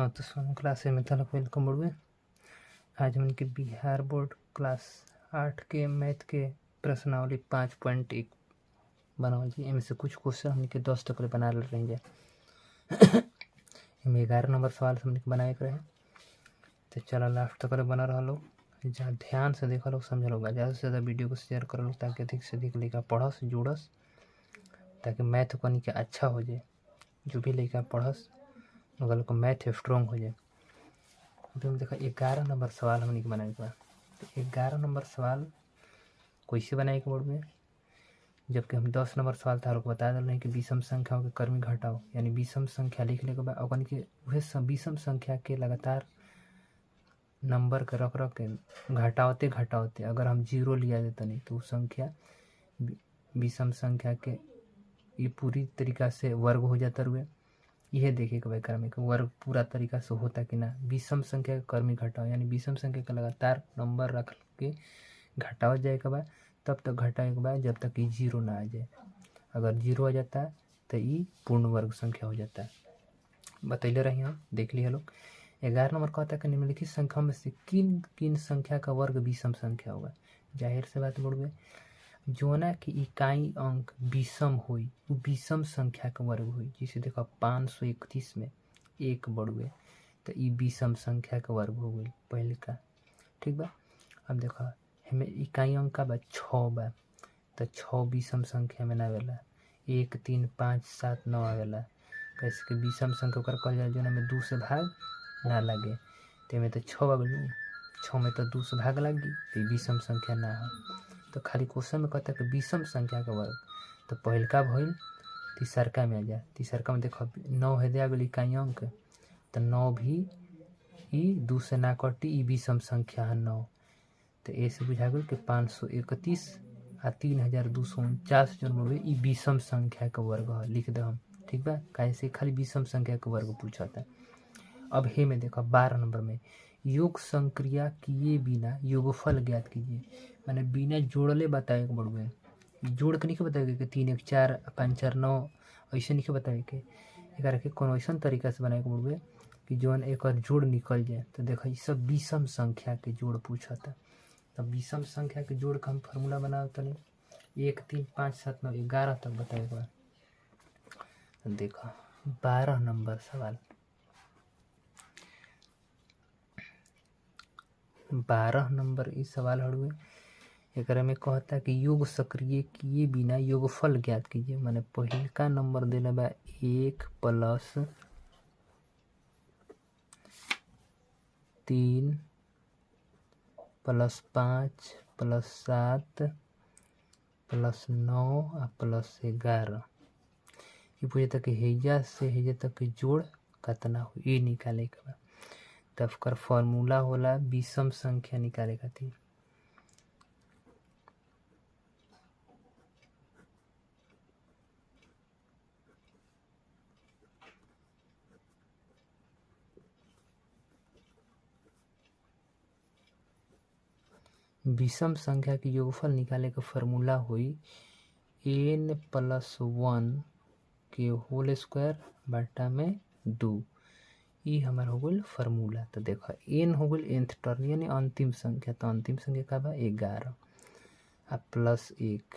हाँ तो सोनू क्लास में तलक वेलकम बड़ुए। आज हमन के बिहार बोर्ड क्लास 8 के मैथ के प्रश्नावली 5.1 बनावल जी। इनमें से कुछ क्वेश्चन हमन के 10 तक बना रही है। इनमें 11 नंबर सवाल हमन के बनाए के रहे। तो चलो लास्ट तक बना रहा लोग, जहाँ ध्यान से देखा लोग समझ लोग। ज़्यादा से ज़्यादा वीडियो को शेयर कर लो ताकि अधिक से अधिक लड़का पढ़स जुड़स, ताकि मैथ को के अच्छा हो जाए। जो भी लड़का पढ़स लोग को मैथ स्ट्रॉन्ग हो जाए। अभी हम देखा 11 नंबर सवाल हमने के बनाए के। तो 11 नंबर सवाल कैसे बनाए के बोर्ड में, जबकि हम 10 नंबर सवाल था बता दिल रहे कि विषम संख्याओं के कर्मी घटाओ, यानी विषम संख्या लिखने के बाद अपन के वह विषम संख्या के लगातार नंबर के रख रख के घटाते घटाते अगर हम 0 लिया देते नहीं तो संख्या विषम संख्या के ये पूरी तरीका से वर्ग हो जाता हुए। यह देखे के भाई में वर्ग पूरा तरीका से होता कि ना। विषम संख्या का कर्मी घटाओ, यानी विषम संख्या का लगातार नंबर रख के घटाओ जाए के बाद तब तक घटाए के बाद जब तक ये 0 ना आ जाए। अगर 0 आ जाता है तो ये पूर्ण वर्ग संख्या हो जाता है। बतैले रही हम, देख लिया लोग। 11 नंबर कहता है कि निम्नलिखित संख्या में से किन किन संख्या का वर्ग विषम संख्या होगा। जाहिर से बात बोल गए, जोना की इकाई अंक विषम हुई वो विषम संख्या का वर्ग हुई। जैसे देखो 531 में 1 बढ़ुए तो ये विषम संख्या का वर्ग हो गई पहले का। ठीक बा। अब देखो हमें इकाई अंक का बा 6 बा, तो 6 विषम संख्या में ना आवेला। 1 3 5 7 9 आवेला। कैसे कि विषम संख्या ओकर कहल जाला जोना में 2 से भाग ना लगे। तो में तो 6 बा, 6 में तो 2 से भाग लगी तो विषम संख्या ना हो। तो खाली क्वेश्चन में कहता है कि विषम संख्या का वर्ग। तो पहलका भइल तीसरका में आ जा। तीसरका में देखो 9 है दिया गई इकाई अंक, तो 9 भी ई 2 से ना कटी, ई विषम संख्या है 9। तो ऐसे बुझा गया कि 531 आ 3249 जन्म हुए ई विषम संख्या का वर्ग है। लिख दे हम, ठीक बा। कैसे खाली विषम संख्या का वर्ग पूछा था। अब हे में देखो 12 नंबर में योग संक्रिया किए बिना योगफल ज्ञात कीजिए। मैंने बिना जोड़ले बताए के बड़ुए, जोड़ के नहीं बताए कि 3 1 4 5 4 9 ऐसे नहीं बताए के। एक के कोनो ऐसा तरीका से बनाए के बड़ुए कि जौन एक जोड़ निकल जाए। तो देखो ये सब विषम संख्या के जोड़ पूछा था। तो विषम संख्या के जोड़ का हम फार्मूला बनाओ तो नहीं 1 3 5 7 9 11 तक बताएगा। तो देखो 12 नंबर सवाल, 12 नंबर इस सवाल हड़ुए। एक में कहता कि योग सक्रिय किए बिना योगफल ज्ञात कीजिए। मैंने पहले का नंबर दिला बा 1 प्लस 3 प्लस 5 प्लस 7 प्लस 9 और प्लस 11। ये पूछे तक हेजा से हेजा तक के जोड़ कितना हो ये निकाले के बाद तब कर फॉर्मूला होला विषम संख्या निकाले खातिर। विषम संख्या के योगफल निकाले का फॉर्मूला हुई n प्लस 1 के होल स्क्वायर बटा में 2। ये हमारा हो गई फार्मूला। तो देखो n हो गई nth टर्म यानी अंतिम संख्या। तो अंतिम संख्या का बा 11 आ प्लस 1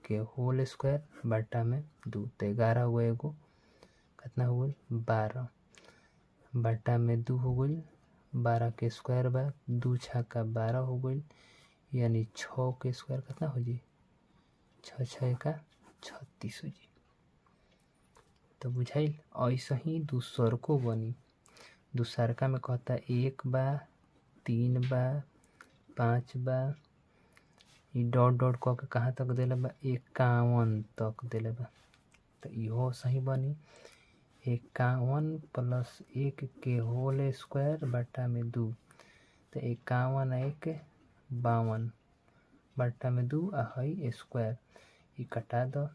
के होल स्क्वायर बटा में 2। तो 11 हुआ एगो कितना हो गई 12 बटा में 2 हो गई 12 के स्क्वायर बा 2 छक्का 12 हो गई, यानी 6 के स्क्वायर कितना हो जी 6 6 का 36 हो जी। तो बुझाइल ऐसा ही दूसर को बनी। दूसर का में कहता 1 बा 3 बा 5 बा, ये डॉट डॉट कह के कहाँ तक दिले बा 51 तक दिले बा। तो इहो सही बनी 51 प्लस 1 के होल स्क्वायर बटा में 2। तो 51 1 52 बटा में 2 आ है स्क्वायर ये कटा दो।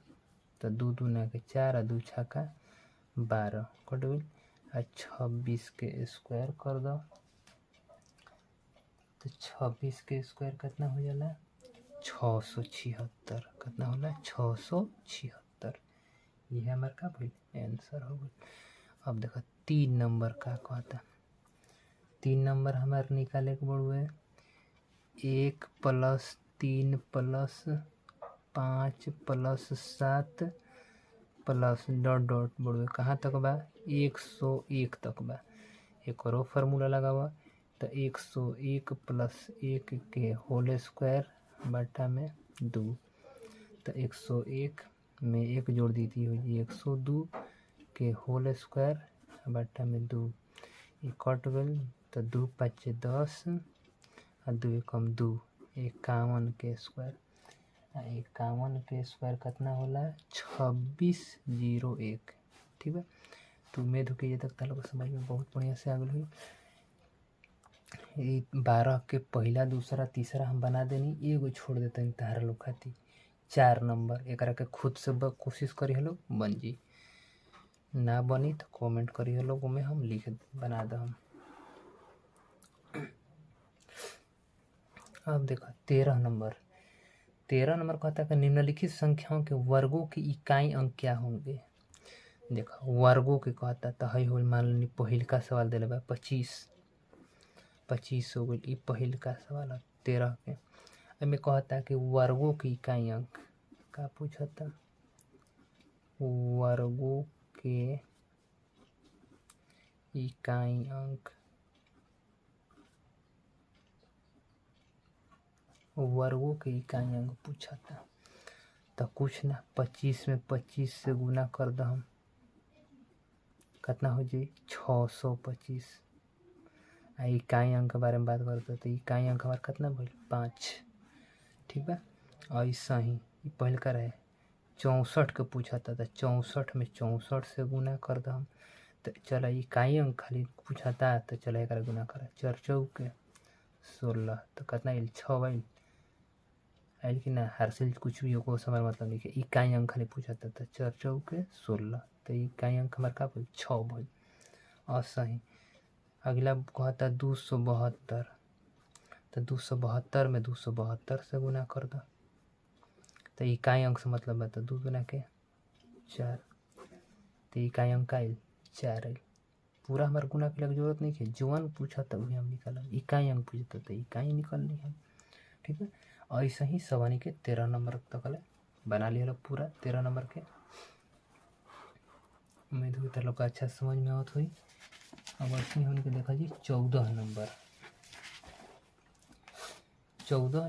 तो 2 दूना के 4 आ 2 छक्का 12 कट गई। 26 के स्क्वायर कर दो। तो 26 के स्क्वायर कितना हो जाला 676। कितना होला 676। ये हमारे का भाई आंसर हो गई। अब देखो 3 नंबर का कहता। 3 नंबर हमारे निकाले के बड़ुए 1 + 3 + 5 + 7 प्लस डॉट डॉट बड़ुए कहाँ तक बा 101 तक बा। एक और फार्मूला लगावा तो 101 + 1 के होल स्क्वायर बटा में 2 तो 101 में 1 जोड़ दीजिए हो 102 के होल स्क्वायर बटा में 2 ये कट गल तो 2 × 5 = 10 और 2 × 1 = 2 51 के स्क्वायर 51 के स्क्वायर कितना होला 2601। ठीक है तो उम्मीद हो कि ये तक तालों को समझ में बहुत बढ़िया से आ गई हुई। 12 के पहला दूसरा तीसरा हम बना देनी एगो छोड़ देते हैं तार लोग खाती 4 नंबर एक के खुद से कोशिश करी लोग बन जी ना बनी तो कमेंट करी लोग में हम लिख बना दो हम। अब देखो 13 नंबर कहता है कि निम्नलिखित संख्याओं के वर्गों की इकाई अंक क्या होंगे। देखो वर्गों के कहता तो है हो मान ली पहिल का सवाल दिले बा 25 हो गई ये पहिल का सवाल है 13 के में कहता कि वर्गों की इकाई अंक का पूछता वर्गों के इकाई अंक पूछा था तो कुछ ना 25 में 25 से गुना कर दो हम कितना हो जाए 625। इकाई अंक के बारे में बात करते तो इकाई अंक हमारा कितना भइल 5। ठीक है ऐसा ही पहले का रहे 64 के पूछा था तो 64 में 64 से गुना कर दो हम तो चला इकाई अंक खाली पूछा था तो चला एक गुना करा 4 × 4 = 16 तो कितना 6 भाई आयल कि ना हारसिल कुछ भी हो समय मतलब नहीं इकाई अंक खाली पूछा था तो 4 × 4 = 16 तो इकाई अंक हमारे का भइल 6 भइल। और सही अगला कहता 272 तो 272 में 272 से गुना कर दो तो इकाई अंक से मतलब है तो 2 गुना के 4 तो इकाई अंक आयल 4 आयल पूरा हमारे गुना के लिए जरूरत नहीं है जवन पूछा था वही हम निकाल इकाई अंक पूछता तो इकाई निकाल ली हम। ठीक है ऐसा ही सवानी के 13 नंबर तक बना लिया लोग पूरा 13 नंबर के उम्मीद हुई तो लोग का अच्छा समझ में आवत हुई। अब ऐसे ही उनके देखा जी 14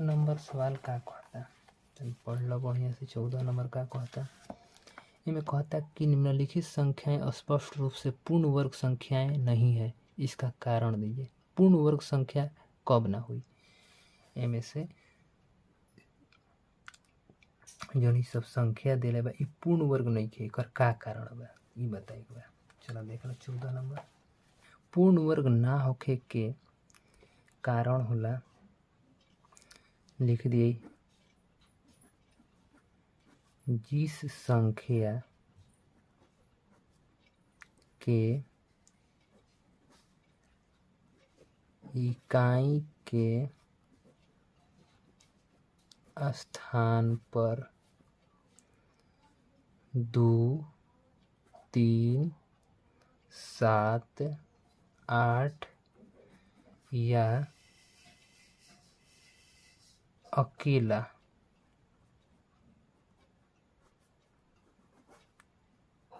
नंबर सवाल का कहता पढ़ लो बढ़िया से 14 नंबर का कहता इनमें कहता कि निम्नलिखित संख्याएं स्पष्ट रूप से पूर्ण वर्ग संख्याएं नहीं है इसका कारण दीजिए। पूर्ण वर्ग संख्या कब ना हुई इनमें से जो सब संख्या दिले बा पूर्ण वर्ग नहीं के एकर का कारण बा ई बताई बा। चलो देख लो 14 नंबर पूर्ण वर्ग ना होखे के कारण होला लिख दिए जिस संख्या के इकाई के स्थान पर 2, 3, 7, 8 या अकेला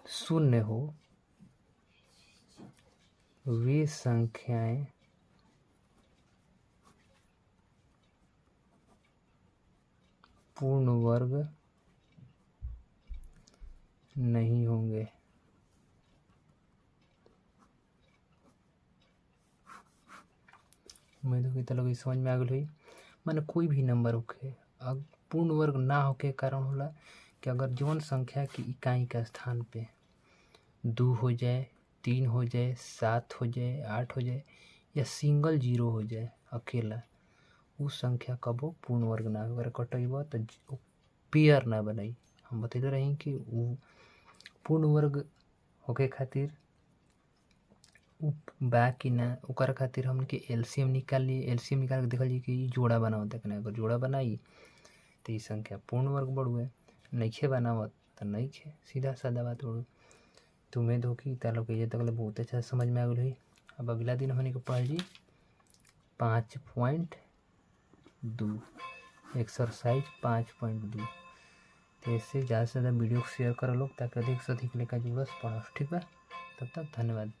शून्य हो वे संख्याएं पूर्ण वर्ग नहीं होंगे। उम्मीद होगी तो लोग समझ में आ गई हुई माने कोई भी नंबर होके अब पूर्ण वर्ग ना होके कारण होला कि अगर जौन संख्या की इकाई का स्थान पे 2 हो जाए 3 हो जाए 7 हो जाए 8 हो जाए या सिंगल 0 हो जाए अकेला उस संख्या कबो पूर्ण वर्ग ना अगर कटेब तो पेयर ना बनाई। हम बतैले रही कि पूर्ण वर्ग होके खातिर बा कि ना ओकर खातिर हमके एलसीएम निकाल लिए एलसीएम निकाल के देखल जी कि जोड़ा बनावत कि ना अगर जोड़ा बनाई तो ये संख्या पूर्ण वर्ग बढ़ुए नइखे बनावत तो नइखे सीधा साधा बात बढ़ू तो उम्मीद हो कि तार लोग ये तक बहुत अच्छा समझ में आ गई। अब अगला दिन हमने को पढ़ जी 5.2 एक्सरसाइज 5.2। तो इससे ज़्यादा से ज़्यादा वीडियो को शेयर करो लोग, ताकि अधिक से अधिक लेकर जुड़स पढ़ो। ठीक है, तब तक धन्यवाद।